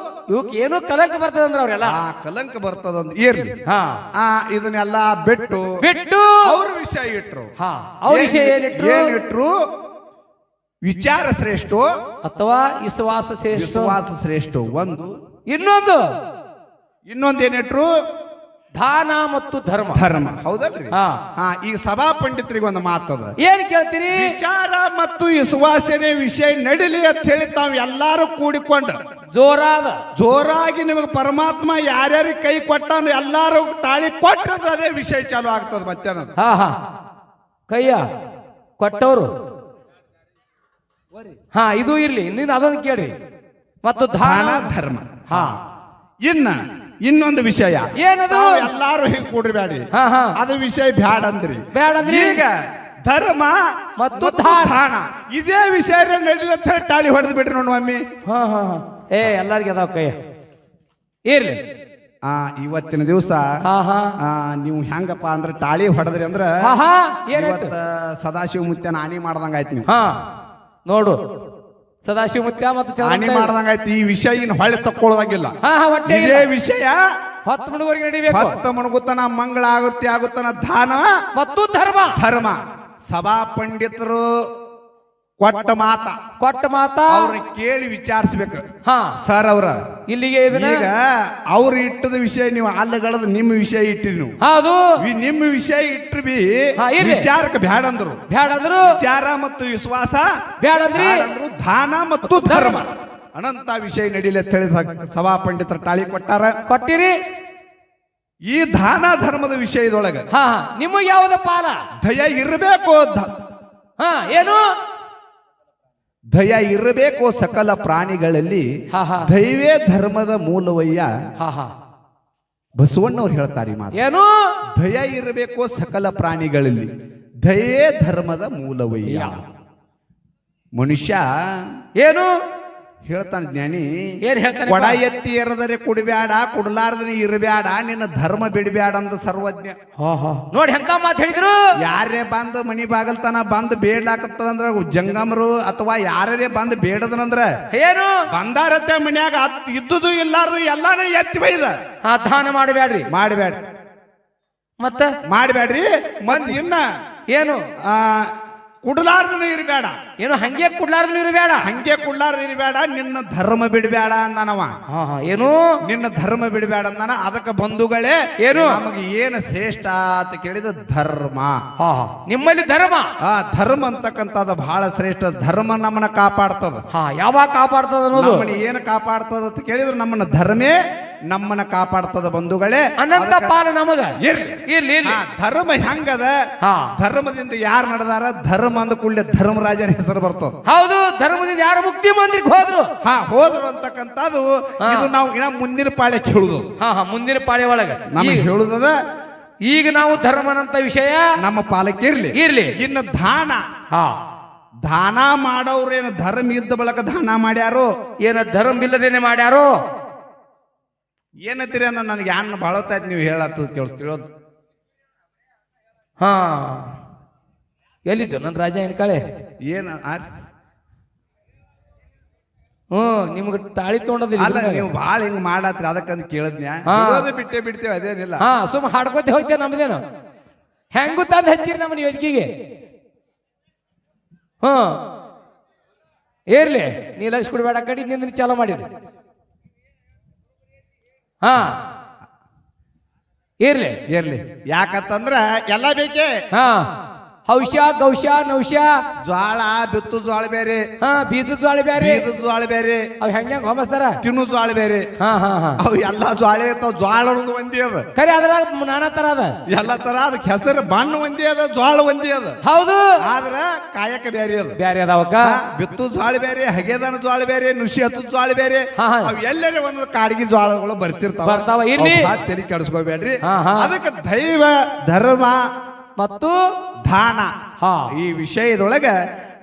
ಇವಕ್ ಏನು ಕಲಂಕ ಬರ್ತದಂದ್ರ ಅವ್ರೆಲ್ಲ ಆ ಕಲಂಕ ಬರ್ತದಂತ ಇರ್ಲಿ. ಇದನ್ನೆಲ್ಲ ಬಿಟ್ಟು ಅವ್ರ ವಿಷಯ ಇಟ್ರು. ಅವ್ರ ವಿಷಯ ಏನಿಟ್ರು? ವಿಚಾರ ಶ್ರೇಷ್ಠ ಅಥವಾ ವಿಶ್ವಾಸ ಶ್ರೇಷ್ಠ ಒಂದು. ಇನ್ನೊಂದೇನಿಟ್ರು? ದಾನ ಮತ್ತು ಧರ್ಮ. ಹೌದಲ್ರಿ? ಈಗ ಸಭಾ ಪಂಡಿತರಿಗೆ ಒಂದು ಮಾತದ. ಏನ್ ಕೇಳ್ತೀರಿ? ವಿಚಾರ ಮತ್ತು ವಿಶ್ವಾಸನೆ ವಿಷಯ ನಡಿಲಿ ಅಂತ ಹೇಳಿ ತಾವ್ ಎಲ್ಲಾರು ಕೂಡಿಕೊಂಡು ಜೋರಾಗಿ ನಿಮಗೆ ಪರಮಾತ್ಮ ಯಾರ್ಯಾರಿಗೆ ಕೈ ಕೊಟ್ಟಾನು ಎಲ್ಲಾರು ತಾಳಿ ಕೊಟ್ಟಂದ್ರೆ ಅದೇ ವಿಷಯ ಚಾಲು ಆಗ್ತದ. ಮತ್ತೇನ ಕೈಯ ಕೊಟ್ಟವರು ಇದು ಇರ್ಲಿ. ನೀನು ಅದೊಂದು ಕೇಳ್ರಿ. ಮತ್ತು ದಾನ ಧರ್ಮ. ಇನ್ನೊಂದು ವಿಷಯ ಏನದು? ಎಲ್ಲಾರು ಹೀಗೆ ಕೂಡ್ರಿ ಅದು ವಿಷಯ ಬ್ಯಾಡ ಅಂದ್ರಿ. ಈಗ ಧರ್ಮ ಮತ್ತು ದಾನ ಇದೇ ವಿಷಯ ನಡೀಲತ್ತ ತಾಳಿ ಹೊಡೆದು ಬಿಡ್ರಿ ನೋಡು ಮಮ್ಮಿ. ಎಲ್ಲಾರ್ಗೆ ಅದಾವ ಕೈ ಇರ್ಲಿ. ಇವತ್ತಿನ ದಿವಸ ನೀವು ಹೆಂಗಪ್ಪ ಅಂದ್ರೆ ತಾಳಿ ಹೊಡೆದ್ರಿ ಅಂದ್ರ ಇವತ್ತ ಸದಾಶಿವ ಮುತ್ಯನ ಹಾನಿ ಮಾಡ್ದಂಗ ಆಯ್ತು. ನೀವು ನೋಡು, ಸದಾಶಿವ ಮುತ್ಯ ಮತ್ತು ಹಾನಿ ಮಾಡ್ದಂಗ ಆಯ್ತು. ಈ ವಿಷಯ ಇನ್ನು ಹೊಳೆ ತಕ್ಕೊಳ್ಳೋದಾಗಿಲ್ಲ. ಇದೇ ವಿಷಯ 10 ಮಣಗುವರೆಗೆ ನಡಿಬೇಕು. 10 ಮಣಗುತನ ಮಂಗಳ ಆಗುತ್ತಾನ ದಾನ ಮತ್ತು ಧರ್ಮ. ಸಭಾ ಪಂಡಿತರು ಕೊಟ್ಟ ಮಾತ ಅವ್ರ ಕೇಳಿ ವಿಚಾರಿಸ್ಬೇಕು. ಸರ್ ಅವ್ರ ಇಲ್ಲಿಗೆ ಈಗ ಅವ್ರು ಇಟ್ಟದ ವಿಷಯ ನೀವು ಅಲ್ಲಗಳದ ನಿಮ್ಮ ವಿಷಯ ಇಟ್ರಿ. ನೀವು ನಿಮ್ಮ ವಿಷಯ ಇಟ್ರಿ ಬಿ ವಿಚಾರಕ್ಕೆ ಬ್ಯಾಡಂದ್ರು. ವಿಚಾರ ಮತ್ತು ವಿಶ್ವಾಸ ಬ್ಯಾಡಂದ್ರು. ದಾನ ಮತ್ತು ಧರ್ಮ ಅನಂತ ವಿಷಯ ನಡೀಲಿ ಅಂತ ಹೇಳಿ ಸಭಾ ಪಂಡಿತರ ತಾಳಿ ಕೊಟ್ಟಿರಿ. ಈ ದಾನ ಧರ್ಮದ ವಿಷಯದೊಳಗ ನಿಮಗೆ ಯಾವ್ದ ಪಾಲ? ದಯ ಇರಬೇಕು. ಏನು ದಯ ಇರಬೇಕು ಸಕಲ ಪ್ರಾಣಿಗಳಲ್ಲಿ. ದೈವೇ ಧರ್ಮದ ಮೂಲವಯ್ಯ. ಬಸವಣ್ಣವ್ರು ಹೇಳ್ತಾರೆ ಮಾತು. ಏನು? ದಯ ಇರಬೇಕು ಸಕಲ ಪ್ರಾಣಿಗಳಲ್ಲಿ, ದಯೇ ಧರ್ಮದ ಮೂಲವಯ್ಯ. ಮನುಷ್ಯ ಏನು ಹೇಳ್ತಾನ ಜ್ಞಾನಿ. ಏನ್ ಹೇಳ್ತಾನೆ? ಕೊಡ ಎತ್ತಿ ಎರದರೆ ಕುಡಿಬ್ಯಾಡ, ಕುಡ್ಲಾರ್ದನಿ ಇರಬ್ಯಾಡ, ನಿನ್ನ ಧರ್ಮ ಬಿಡಬ್ಯಾಡ ಅಂತ ಸರ್ವಜ್ಞ. ನೋಡಿ ಎಂತ ಮಾತು ಹೇಳಿದ್ರು. ಯಾರೇ ಬಂದು ಮನಿ ಬಾಗಲ್ತನ ಬಂದು ಬೇಡ್ಲಾಕತ್ತಂದ್ರ ಜಂಗಮರು ಅಥವಾ ಯಾರೇ ಬಂದು ಬೇಡದನಂದ್ರ ಏನು ಬಂದಾರತ್ತೆ ಮನ್ಯಾಗ ಇದ್ದುದು ಇಲ್ಲಾರ್ದು ಎಲ್ಲಾನು ಎತ್ತಿ ಬೈದ ದಾನ ಮಾಡಬೇಡ್ರಿ, ಮಾಡಬ್ಯಾಡ್ರಿ, ಮತ್ತ ಮಾಡಬ್ಯಾಡ್ರಿ. ಮತ್ ಇನ್ನ ಏನು ಕುಡ್ಲಾರ್ದನ ಇರಬೇಡ, ಏನು ಹಂಗೆ ಕುಡ್ಲಾರ್ದು ಇರಬೇಡ, ಹಂಗೆ ಕುಡ್ಲಾರ್ದ ಇರಬೇಡ, ನಿನ್ನ ಧರ್ಮ ಬಿಡಬೇಡ ಅಂದನವ. ಏನು ನಿನ್ನ ಧರ್ಮ ಬಿಡಬೇಡ ಅಂದಾನ. ಅದಕ್ಕೆ ಬಂಧುಗಳೇ, ಏನು ನಮಗೆ ಏನು ಶ್ರೇಷ್ಠ ಅಂತ ಕೇಳಿದ ಧರ್ಮ. ನಿಮ್ಮಲ್ಲಿ ಧರ್ಮ, ಧರ್ಮ ಅಂತಕ್ಕಂಥದ್ದು ಬಹಳ ಶ್ರೇಷ್ಠ. ಧರ್ಮ ನಮ್ಮನ್ನ ಕಾಪಾಡ್ತದ. ಯಾವಾಗ ಕಾಪಾಡ್ತದ ಅನ್ನೋದು, ನಮ್ಮನ್ನ ಏನು ಕಾಪಾಡ್ತದ ಅಂತ ಕೇಳಿದ್ರೆ ನಮ್ಮನ್ನ ಧರ್ಮೇ ನಮ್ಮನ್ನ ಕಾಪಾಡ್ತದ ಬಂಧುಗಳೇ. ಅನಂತ ಪಾಲ ನಮಗ ಇರ್ಲಿ. ಧರ್ಮ ಹೆಂಗದ, ಧರ್ಮದಿಂದ ಯಾರು ನಡೆದಾರ, ಧರ್ಮ ಅಂದ ಕೂಡಲೇ ಧರ್ಮರಾಜನ ಹೆಸರು ಬರ್ತದ. ಹೌದು, ಧರ್ಮದಿಂದ ಯಾರು ಮುಕ್ತಿ ಮಂದಿರಕ್ಕೆ ಹೋದ್ರು, ಹೋದ್ರು ಅಂತಕ್ಕಂಥದ್ದು ಇದು ನಾವು ಇನ್ನ ಮುಂದಿನ ಪಾಳೆ ಕೇಳುದು. ಮುಂದಿನ ಪಾಳೆ ಒಳಗ ನಮಗೆ ಹೇಳುದದ. ಈಗ ನಾವು ಧರ್ಮನಂತ ವಿಷಯ ನಮ್ಮ ಪಾಲಕ್ಕೆ ಇರ್ಲಿ. ಇನ್ನು ದಾನ ಮಾಡೋರೇನು ಧರ್ಮ ಇದ್ದ ಬಳಕ ದಾನ ಮಾಡ್ಯಾರೋ, ಏನ ಧರ್ಮ ಇಲ್ಲದೇನೆ ಮಾಡ್ಯಾರೋ. ಏನತ್ತೀರಿ ಅನ್ನೋ ನನಗೆ ಯಾನ್ ಬಾಳತ್ತಾಯ್ತು ನೀವು ಹೇಳತ್ತು ಕೇಳೋದು. ಎಲ್ಲಿದ್ದು ನನ್ನ ರಾಜ ಏನ್ ಕಾಳೆ ಏನ ನಿಮ್ಗೆ ತಾಳಿ ತೊಗೊಂಡದಿಲ್ಲ. ಅಲ್ಲ, ನೀವು ಭಾಳ ಹಿಂಗ್ ಮಾಡತ್ರಿ, ಅದಕ್ಕಂತ ಕೇಳದ್ನ್ಯಾ. ಬಿಟ್ಟೇವಿ, ಅದೇನಿಲ್ಲ. ಸುಮ್ಮ ಹಾಡ್ಕೋತಿ ಹೋಗ್ತೇವೆ. ನಮ್ದೇನು ಹೆಂಗು ತಂದು ಹಚ್ಚಿರಿ ನಮ್ಮನ್ನ ವೇದಿಕೆಗೆ. ಇರ್ಲಿ, ನೀ ಲಕ್ಷ ಕೊಡ್ಬೇಡ, ಕಡಿ ನಿಂದ ಚಾಲ ಮಾಡಿರಿ. ಇರ್ಲಿ. ಯಾಕಂತಂದ್ರ ಎಲ್ಲ ಬೇಕೇ. ಹೌಶ ಗೌಶ ನೌಶ ಜ್ವಾಳ ಬಿತ್ತು ಜ್ವಾಳ ಬೇರೆ, ಬೀಜ ಜ್ವಾಳ ಬೇರೆ, ಜ್ವಾಳ ಬೇರೆ. ಅವ್ ಹೆಂಗ ಹೊಮಸ್ತಾರ, ತಿನ್ನು ಜ್ವಾಳ ಬೇರೆ. ಅವ್ ಎಲ್ಲಾ ಜ್ವಾಳ ಇರ್ತಾವ. ಜ್ವಾಳ ಒಂದೇ ಅದ, ಖರೆ ಅದ್ರಾಗ ನಾನಾ ತರ ಅದ, ಎಲ್ಲಾ ತರ. ಅದಕ್ಕೆ ಹೆಸರು ಬಣ್ಣ ಒಂದೇ ಅದ, ಜ್ವಾಳ ಒಂದೇ ಅದ. ಹೌದು, ಆದ್ರ ಕಾಯಕ ಬೇರೆ ಅದ. ಬ್ಯಾರೆ ಅದಾವಕ್ಕ. ಬಿತ್ತು ಜ್ವಾಳ ಬೇರೆ, ಹಗೆದನ ಜ್ವಾಳ ಬೇರೆ, ನುಸಿ ಹತ್ತು ಜ್ವಾಳ ಬೇರೆ. ಅವ್ ಎಲ್ಲರೇ ಒಂದು ಕಾಡಿಗೆ ಜ್ವಾಳಗಳು ಬರ್ತಾವ. ಇಲ್ಲಿ ತೆರಿ ಕೆಡಿಸ್ಕೋಬೇಡ್ರಿ. ಅದಕ್ಕೆ ದೈವ, ಧರ್ಮ ಮತ್ತು ದಾನ ಈ ವಿಷಯದೊಳಗ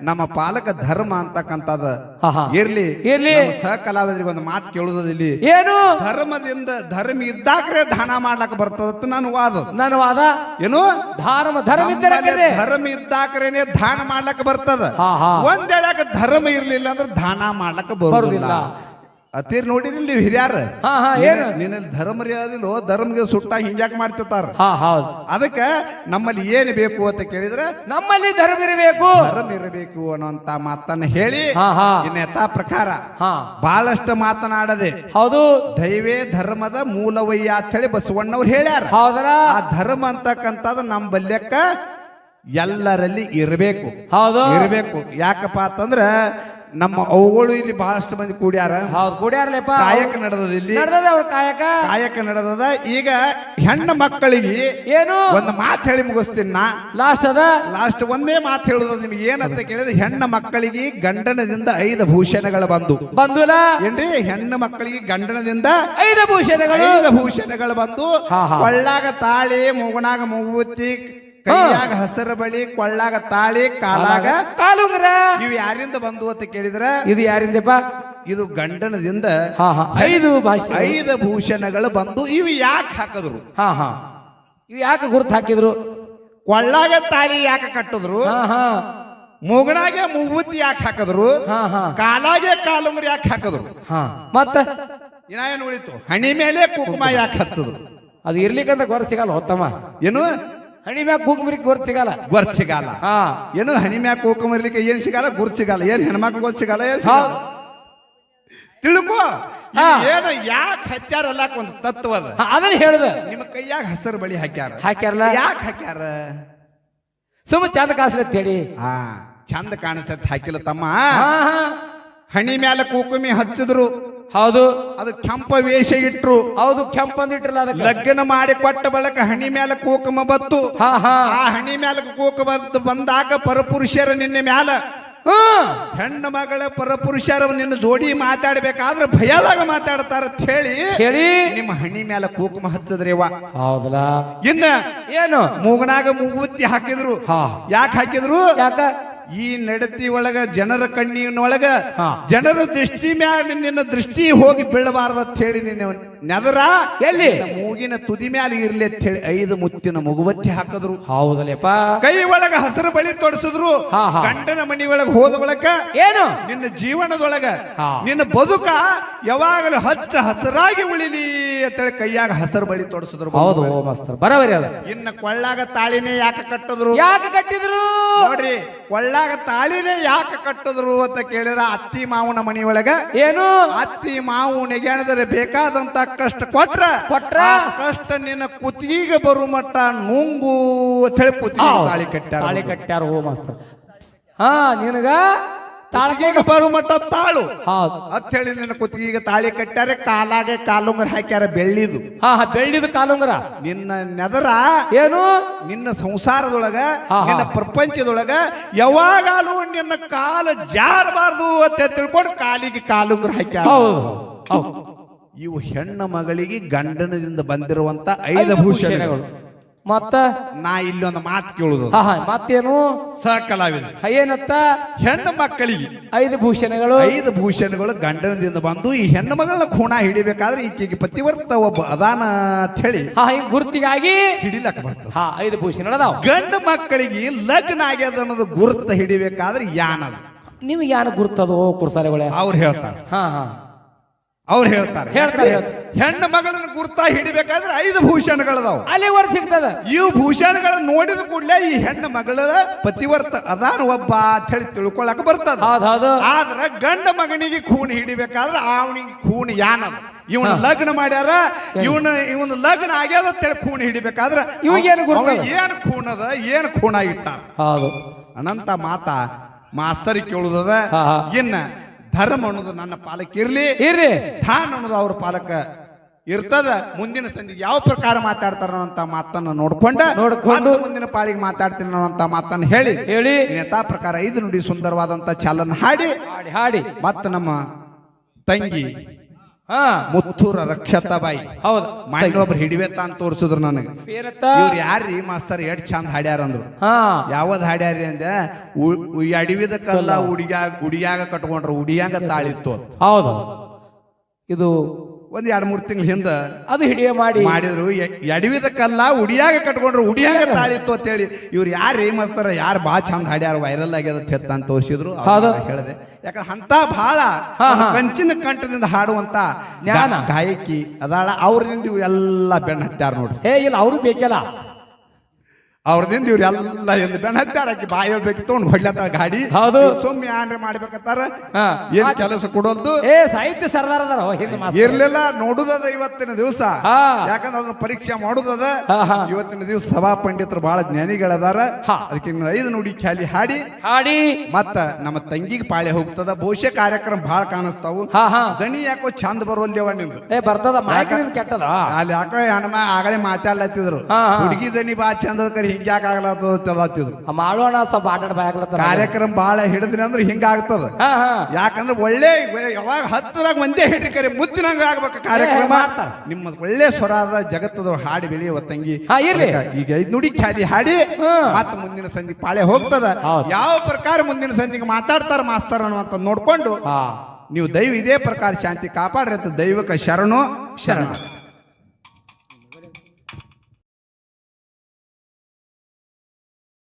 ನಮ್ಮ ಪಾಲಕ ಧರ್ಮ ಅಂತಕ್ಕಂಥದ್ದು ಇರ್ಲಿ. ಸಹ ಕಲಾವಿದರಿಗೆ ಒಂದು ಮಾತು ಕೇಳುವುದಿಲ್ಲಿ, ಏನು ಧರ್ಮ ಇದ್ದಾಕ್ರೆ ದಾನ ಮಾಡ್ಲಕ್ ಬರ್ತದ. ನನ್ನ ವಾದ ಏನು, ಧರ್ಮ ಇದ್ದಾಕ್ರೇನೆ ದಾನ ಮಾಡ್ಲಕ್ ಬರ್ತದ. ಒಂದ್ ಹೇಳಕ್ ಧರ್ಮ ಇರ್ಲಿಲ್ಲ ಅಂದ್ರೆ ದಾನ ಮಾಡ್ಲಕ್ ಬರುದಿಲ್ಲ. ಅತೀರ್ ನೋಡಿದ್ರಿ ನೀವು ಹಿರಿಯಾರ, ನಿನ್ನಲ್ಲಿ ಧರ್ಮ ಇರೋದಿಲ್ಲ, ಧರ್ಮಗೆ ಸುಟ್ಟ ಹಿಂಗ್ಯಾಕ್ ಮಾಡ್ತಿರ್ತಾರ. ಅದಕ್ಕೆ ನಮ್ಮಲ್ಲಿ ಏನು ಬೇಕು ಅಂತ ಕೇಳಿದ್ರೆ ನಮ್ಮಲ್ಲಿ ಧರ್ಮ ಇರಬೇಕು ಅನ್ನುವಂತ ಮಾತನ್ನ ಹೇಳಿ ಇನ್ನು ಯಥಾ ಪ್ರಕಾರ ಬಹಳಷ್ಟು ಮಾತನಾಡದೆ. ಹೌದು, ದೈವೇ ಧರ್ಮದ ಮೂಲವಯ್ಯ ಅಂತ ಹೇಳಿ ಬಸವಣ್ಣವ್ರು ಹೇಳ್ಯಾರ. ಆ ಧರ್ಮ ಅಂತಕ್ಕಂಥದ್ದು ನಮ್ಮ ಬಲ್ಯಕ್ಕ ಎಲ್ಲರಲ್ಲಿ ಇರಬೇಕು. ಯಾಕಪ್ಪ ಅಂತಂದ್ರ ನಮ್ಮ ಅವುಗಳು ಇಲ್ಲಿ ಬಹಳಷ್ಟು ಮಂದಿ ಕೂಡ್ಯಾರ. ಕಾಯಕ ನಡೆದದ, ಇಲ್ಲಿ ಕಾಯಕ ನಡೆದದ. ಈಗ ಹೆಣ್ಣು ಮಕ್ಕಳಿಗೆ ಏನು ಒಂದು ಮಾತು ಹೇಳಿ ಮುಗಿಸ್ತೀನಿ ನಾ. ಲಾಸ್ಟ್ ಒಂದೇ ಮಾತು ಹೇಳುದು ನಿಮ್ಗೆ ಏನಂತ ಕೇಳಿದ್ರೆ, ಹೆಣ್ಣು ಮಕ್ಕಳಿಗೆ ಗಂಡನದಿಂದ 5 ಭೂಷಣಗಳು ಬಂದುಲ ಏನ್ರಿ. ಹೆಣ್ಣು ಮಕ್ಕಳಿಗೆ ಗಂಡನದಿಂದ 5 ಭೂಷಣಗಳು ಬಂದು, ಕೊಳ್ಳಾಗ ತಾಳಿ, ಮೂಗನಾಗ ಮೂಗುತಿ, ಕೈಯಾಗ ಹಸರ ಬಳಿ, ಕೊಳ್ಳಾಗ ತಾಳಿ, ಕಾಲಾಗ ಕಾಲುಂಗ್ರ. ಇವು ಯಾರಿಂದ ಬಂದು ಅಂತ ಕೇಳಿದ್ರ, ಇದು ಯಾರಿಂದಪ್ಪ? ಇದು ಗಂಡನದಿಂದ 5 ಭೂಷಣಗಳು ಬಂದು. ಇವು ಯಾಕೆ ಹಾಕಿದ್ರು? ಇವು ಯಾಕೆ ಗುರುತು ಹಾಕಿದ್ರು? ಕೊಳ್ಳಾಗ ತಾಳಿ ಯಾಕೆ ಕಟ್ಟಿದ್ರು? ಮೂಗನಾಗೆ ಮೂಗುತಿ ಯಾಕೆ ಹಾಕಿದ್ರು? ಕಾಲಾಗೆ ಕಾಲುಂಗ್ರ ಯಾಕೆ ಹಾಕಿದ್ರು? ಮತ್ತ ಏನ್ ಉಳಿತು? ಹಣಿ ಮೇಲೆ ಕುಂಕುಮ ಯಾಕೆ ಹಚ್ಚದ್ರು? ಅದು ಇರ್ಲಿಕ್ಕಂತ ಗೊರ ಸಿಗಲ್ಲ ಹೊತ್ತಮ್ಮ. ಏನು ಹಣಿ ಮ್ಯಾಗ ಕುಂಕುಮರಿಗೆ ಗೊರ್ತ್ ಸಿಗಲ್ಲ. ಏನು ಹಣಿ ಮ್ಯಾಗ ಕುಂಕುಮ ಇರ್ಲಿಕ್ಕೆ ಏನ್ ಸಿಗಲ್ಲ, ಗುರ್ತ್ ಸಿಗಲ್ಲ. ಏನ್ ಹೆಣ್ಮಕ್ಳು ಗೊತ್ತ ಸಿಗಲ್ಲ, ತಿಳ್ಕೊ. ಏನು ಯಾಕೆ ಹಚ್ಚಾರಲ್ಲ ಒಂದು ತತ್ವ ಅದ, ಅದನ್ನ ಹೇಳುದ. ನಿಮ್ಮ ಕೈಯಾಗ ಹಸರು ಬಳಿ ಹಾಕ್ಯಾರಲ್ಲ, ಯಾಕೆ ಹಾಕ್ಯಾರ? ಸುಮ್ಮ ಚಂದ ಕಾಸ್ಲತ್ ಹೇಳಿ. ಚಂದ ಕಾಣಿಸತ್ ಹಾಕಿಲ್ಲ ತಮ್ಮ. ಹಣಿ ಮ್ಯಾಲ ಕುಂಕುಮಿ ಹಚ್ಚಿದ್ರು. ಹೌದು, ಅದು ಕೆಂಪ ವೇಷ ಇಟ್ರು. ಹೌದು, ಕೆಂಪ ಅಂದಿಟ್ರಲ್ಲ. ಲಗ್ನ ಮಾಡಿ ಕೊಟ್ಟ ಬಳಕ ಹಣಿ ಮ್ಯಾಲ ಕುಂಕುಮ ಬತ್ತು. ಆ ಹಣಿ ಮ್ಯಾಲ ಕುಂಕುಮ ಬಂದಾಗ ಪರಪುರುಷರ ನಿನ್ನೆ ಮ್ಯಾಲ ಹೆಣ್ಣು ಮಗಳ ಪರಪುರುಷರ ನಿನ್ನ ಜೋಡಿ ಮಾತಾಡ್ಬೇಕಾದ್ರೆ ಭಯದಾಗ ಮಾತಾಡ್ತಾರ ಹೇಳಿ ನಿಮ್ಮ ಹಣಿ ಮ್ಯಾಲ ಕುಂಕುಮ ಹಚ್ಚದ್ರೇವ. ಹೌದಲ್ಲ. ಇನ್ನ ಏನು ಮೂಗನಾಗ ಮೂಗುತಿ ಹಾಕಿದ್ರು. ಯಾಕೆ ಹಾಕಿದ್ರು? ಈ ನಡತಿ ಒಳಗ ಜನರ ಕಣ್ಣಿನೊಳಗ ಹಾ. ಜನರ ದೃಷ್ಟಿ ಮ್ಯಾಲ ನಿನ್ನ ದೃಷ್ಟಿ ಹೋಗಿ ಬೀಳಬಾರ್ದು ಅಂತ ಹೇಳಿ ನಿನ್ನ ನೆದರ ಎಲ್ಲಿ ನಿನ್ನ ಮೂಗಿನ ತುದಿ ಮ್ಯಾಲ ಇರ್ಲಿ ಅಂತ ಹೇಳಿ 5 ಮುತ್ತಿನ ಮುಗುವತ್ತಿ ಹಾಕಿದ್ರು. ಹೌದಲ್ಲಪ್ಪ. ಕೈ ಒಳಗ ಹಸಿರು ಬಳಿ ತೊಡಸಿದ್ರು. ಹಾ, ಹಾ. ಗಂಡನ ಮನಿ ಒಳಗ ಹೋದ ಬಳಕ ಏನು ನಿನ್ನ ಜೀವನದೊಳಗ ಹಾ. ನಿನ್ನ ಬದುಕ ಯಾವಾಗಲೂ ಹಚ್ಚ ಹಸಿರಾಗಿ ಉಳಿಲಿ ಅಂತೇಳಿ ಕೈಯಾಗ ಹಸಿರು ಬಳಿ ತೊಡಸಿದ್ರು. ಹೌದು ಓ ಮಾಸ್ತರ್ ಬರಬರಿ ಅದ. ಇನ್ನ ಕೊಳ್ಳಾಗ ತಾಳಿನೇ ಯಾಕೆ ಕಟ್ಟಿದ್ರು? ಯಾಕೆ ಕಟ್ಟಿದ್ರು ನೋಡ್ರಿ, ಕೊಳ್ಳಾಗ ತಾಳಿನೇ ಯಾಕೆ ಕಟ್ಟಿದ್ರು ಅಂತ ಕೇಳಿದ್ರ ಅತ್ತಿ ಮಾವನ ಮನಿ ಒಳಗ ಏನು ಅತ್ತಿ ಮಾವು ನೆಗೆಣದರೆ ಬೇಕಾದಂತ ಕಷ್ಟ ಕೊಟ್ರ ಆ ಕಷ್ಟ ನಿನ್ನ ಕುತ್ತಿಗೆ ಬರು ಮಟ್ಟ ನುಂಗು ಅಂತ ಹೇಳಿ ಕುತ್ತಿಗೆ ತಾಳಿ ಕಟ್ಟಾರ. ತಾಳಿ ಕಟ್ಟ್ಯಾರ ಓ ಮಾಸ್ತರ್. ಹಾ ನಿನಗ ತಾಳಿಗೆ ಬರು ಮಟ್ಟ ತಾಳು ಹೌದು ಅಂತ ಹೇಳಿ ನಿನ್ನ ಕುತ್ತಿಗೆ ತಾಳಿ ಕಟ್ಟಾರ. ಕಾಲಾಗೆ ಕಾಲುಂಗರ ಹಾಕ್ಯಾರ ಬೆಳ್ಳಿದು. ಹಾ ಹಾ ಬೆಳ್ಳಿದು ಕಾಲುಂಗರ. ನಿನ್ನ ನೆದರ ಏನು ನಿನ್ನ ಸಂಸಾರದೊಳಗ ಹಾ, ಹಾ. ನಿನ್ನ ಪ್ರಪಂಚದೊಳಗ ಯಾವಾಗಲೂ ನಿನ್ನ ಕಾಲ ಜಾರಬಾರ್ದು ಅಂತ ತಿಳ್ಕೊಂಡು ಕಾಲಿಗೆ ಕಾಲುಂಗರ ಹಾಕ್ಯಾರ. ಹೌದು ಹೌದು. ಇವು ಹೆಣ್ಣು ಮಗಳಿಗೆ ಗಂಡನದಿಂದ ಬಂದಿರುವಂತ 5 ಭೂಷಣಗಳು. ಮತ್ತ ನಾ ಇಲ್ಲೊಂದು ಮಾತು ಕೇಳುದು, ಹಾ ಹಾ ಮತ್ತೇನು ಸಹಕಲಾವಿದ ಏನತ್ತ ಹೆಣ್ಣು ಮಕ್ಕಳಿಗೆ 5 ಭೂಷಣಗಳು 5 ಭೂಷಣಗಳು ಗಂಡನದಿಂದ ಬಂದು ಈ ಹೆಣ್ಣು ಮಗಳನ್ನ ಖೂಣ ಹಿಡಿಬೇಕಾದ್ರೆ ಈಕೆಗೆ ಪತಿವರ್ತ ಒಬ್ಬ ಅದಾನ ಅಂತ ಹೇಳಿ ಹಾ ಹಿಂಗ್ ಗುರುತಿಗಾಗಿ ಹಿಡಿಲಕ್ಕ ಬರ್ತದ. ಹಾ 5 ಭೂಷಣಗಳು ಅದಾವ. ಗಂಡು ಮಕ್ಕಳಿಗೆ ಲಗ್ನ ಆಗ್ಯದ ಅನ್ನೋದು ಗುರುತ ಹಿಡಿಬೇಕಾದ್ರೆ ಯಾನದ ನಿಮ್ಗೆ ಯಾರು ಗುರ್ತದೋ ಕುರ್ಸಾಲೆಗಳೇ ಅವ್ರು ಹೇಳ್ತಾರೆ. ಹಾ ಹಾ ಅವ್ರು ಹೇಳ್ತಾರೆ ಹೇಳ್ತಾರೆ. ಹೆಣ್ಣು ಮಗಳನ್ನ ಗುರ್ತ ಹಿಡಿಬೇಕಾದ್ರೆ 5 ಭೂಷಣಗಳದಾವ. ಅಲ್ಲಿ ಹೊರ ಸಿಗ್ತದ. ಇವು ಭೂಷಣಗಳನ್ನ ನೋಡಿದ ಕೂಡಲೇ ಈ ಹೆಣ್ಣು ಮಗಳ ಪತಿವರ್ತ ಅದಾನ ಒಬ್ಬ ಅಂತ ಹೇಳಿ ತಿಳ್ಕೊಳಕ್ ಬರ್ತದ. ಹೌದು ಆದ್ರ ಗಂಡ ಮಗನಿಗೆ ಖೂನ್ ಹಿಡಿಬೇಕಾದ್ರೆ ಅವನಿಗೆ ಖೂನ್ ಯಾನದ. ಇವನ ಲಗ್ನ ಮಾಡ್ಯಾರ, ಇವನ ಲಗ್ನ ಆಗ್ಯಾದ ಅಂತ ಹೇಳಿ ಖೂನ್ ಹಿಡಿಬೇಕಾದ್ರ ಇವಾಗೇನು ಗುರ್ತದ? ಏನ್ ಖೂನದ ಏನ್ ಖೂನ ಇಟ್ಟಾರ. ಹೌದು ಅನಂತ ಮಾತಾ ಮಾಸ್ತರಿ ಕೇಳುದದ. ಹಾ, ಹಾ. ಇನ್ನ ಧರ್ಮ ಅನ್ನೋದು ನನ್ನ ಪಾಲಕ್ಕೆ ಇರ್ಲಿ, ಇರ್ರಿ ಧಾನ್ ಅನ್ನೋದು ಅವ್ರ ಪಾಲಕ ಇರ್ತದ. ಮುಂದಿನ ಸಂಧಿಗೆ ಯಾವ ಪ್ರಕಾರ ಮಾತಾಡ್ತಾರ ಅಂತ ಮಾತನ್ನ ನೋಡ್ಕೊಂಡು ಮುಂದಿನ ಪಾಳಿಗೆ ಮಾತಾಡ್ತೀನಿ ಅನ್ನೋಂತ ಮಾತನ್ನ ಹೇಳಿ ಯಥಾ ಪ್ರಕಾರ 5 ನುಡಿ ಸುಂದರವಾದಂತ ಚಾಲನ ಹಾಡಿ ಹಾಡಿ ಮತ್ತ ನಮ್ಮ ತಂಗಿ ಹಾ ಮುತ್ತೂರ ರಕ್ಷತಾಬಾಯಿ ಹೌದು ಮಣ್ಣೊಬ್ರು ಹಿಡಿಬೇತ ಅಂತ ತೋರಿಸಿದ್ರು ನನಗೆ. ಇವ್ರು ಯಾರ್ರಿ ಮಾಸ್ತರ್ ಎಷ್ಟ್ ಚಂದ ಹಾಡ್ಯಾರ ಅಂದ್ರು. ಯಾವದ್ ಹಾಡ್ಯಾರಿ ಅಂದ ಅಡವಿದ ಕಲ್ಲ ಉಡಿಯಾಗ ಕಟ್ಕೊಂಡ್ರ ಉಡಿಯಾಂಗ ತಾಳಿತ್ತು. ಹೌದು ಇದು ಒಂದ್ 2-3 ತಿಂಗಳ ಹಿಂದ ಅದು ಹಿಡಿಯ ಮಾಡಿದ್ರು. ಎಡವಿದ ಕಲ್ಲ ಉಡಿಯಾಗ ಕಟ್ಕೊಂಡ್ರು ಉಡಿಯಾಗ ತಾಳಿತ್ತು ಅಂತ ಹೇಳಿ ಇವ್ರು ಯಾರು ಏನ್ ಮಾಡ್ತಾರ, ಯಾರು ಬಾ ಚಂದ ಹಾಡ್ಯಾರ ವೈರಲ್ ಆಗ್ಯದ ತೆತ್ತ ಅಂತ ತೋರಿಸಿದ್ರು. ಹೇಳಿದೆ ಯಾಕಂದ್ರೆ ಅಂತ ಬಹಳ ಕಂಚಿನ ಕಂಠದಿಂದ ಹಾಡುವಂತ ಗಾಯಕಿ ಅದಾಳ. ಅವ್ರದಿಂದ ಇವ್ ಎಲ್ಲಾ ಬೆಣ್ಣ ಹತ್ಯಾರ ನೋಡ್ರಿ. ಇಲ್ಲ ಅವ್ರು ಬೇಕಲ್ಲ, ಅವ್ರದಿಂದ ಇವ್ರು ಎಲ್ಲ ಎಂದು ಬೆಣ್ಣ ಹತ್ಯಾರ. ಆಕಿ ಬಾಯಿ ಹೇಳ್ಬೇಕು ತೊಗೊಂಡು ಹೊಡ್ಲತ್ತಾರ ಗಾಡಿ. ಸುಮ್ಮನೆ ಏನ್ರಿ ಮಾಡ್ಬೇಕತ್ತಾರ, ಏನ್ ಕೆಲಸ ಕೊಡೋಲ್ದು. ಸಾಹಿತ್ಯ ಸರ್ದಾರ ಇರ್ಲಿಲ್ಲ ನೋಡುದದ ಇವತ್ತಿನ ದಿವಸ. ಯಾಕಂದ್ರೆ ಅದನ್ನ ಪರೀಕ್ಷೆ ಮಾಡುದದ. ಇವತ್ತಿನ ದಿವಸ ಸಭಾ ಪಂಡಿತರು ಬಹಳ ಜ್ಞಾನಿಗಳದಾರ. ಅದಕ್ಕೆ 5 ನುಡಿ ಖ್ಯಾಲಿ ಹಾಡಿ ಮತ್ತ ನಮ್ಮ ತಂಗಿಗೆ ಪಾಳೆ ಹೋಗ್ತದ. ಬಹುಶಃ ಕಾರ್ಯಕ್ರಮ ಬಹಳ ಕಾಣಿಸ್ತಾವು. ದನಿ ಯಾಕೋ ಚಂದ ಬರೋಲ್ದೇವ ನಿಂದು ಬರ್ತದ ಕೆಟ್ಟದ. ಅಲ್ಲಿ ಯಾಕೋ ಹೆಣ್ಮ ಆಗಲೇ ಮಾತಾಡ್ಲತ್ತಿದ್ರು, ಹುಡುಗಿ ದನಿ ಬಾ ಚಂದ ಕರಿ ಹಿಂಗ್ಯಾಕ ಆಗ್ಲತ್ತಿದ್ರು. ಮಾಡೋಣ ಸ್ವಲ್ಪ ಆಟಾಡ ಕಾರ್ಯಕ್ರಮ ಬಹಳ ಹಿಡಿದ್ರಿ ಅಂದ್ರೆ ಹಿಂಗ ಆಗ್ತದ. ಯಾಕಂದ್ರೆ ಒಳ್ಳೆ ಯಾವಾಗ 10 ಮಂದಿ ಹಿಡ್ರಿ ಕರೆ ಮುತ್ತಿನಂಗ ಆಗ್ಬೇಕ ಕಾರ್ಯಕ್ರಮ. ನಿಮ್ಮ ಒಳ್ಳೆ ಸ್ವರಾದ ಜಗತ್ತದ ಹಾಡಿ ಬೆಳೆಯುವ ತಂಗಿ ಈಗ 5 ನುಡಿ ಖ್ಯಾಲಿ ಹಾಡಿ ಮತ್ತ ಮುಂದಿನ ಸಂಧಿ ಪಾಳೆ ಹೋಗ್ತದ. ಯಾವ ಪ್ರಕಾರ ಮುಂದಿನ ಸಂಧಿಗೆ ಮಾತಾಡ್ತಾರ ಮಾಸ್ತರ್ ಅನ್ನುವಂತ ನೋಡ್ಕೊಂಡು ನೀವು ದೈವ ಇದೇ ಪ್ರಕಾರ ಶಾಂತಿ ಕಾಪಾಡ್ರಿ ಅಂತ ದೈವಕ ಶರಣು ಶರಣ.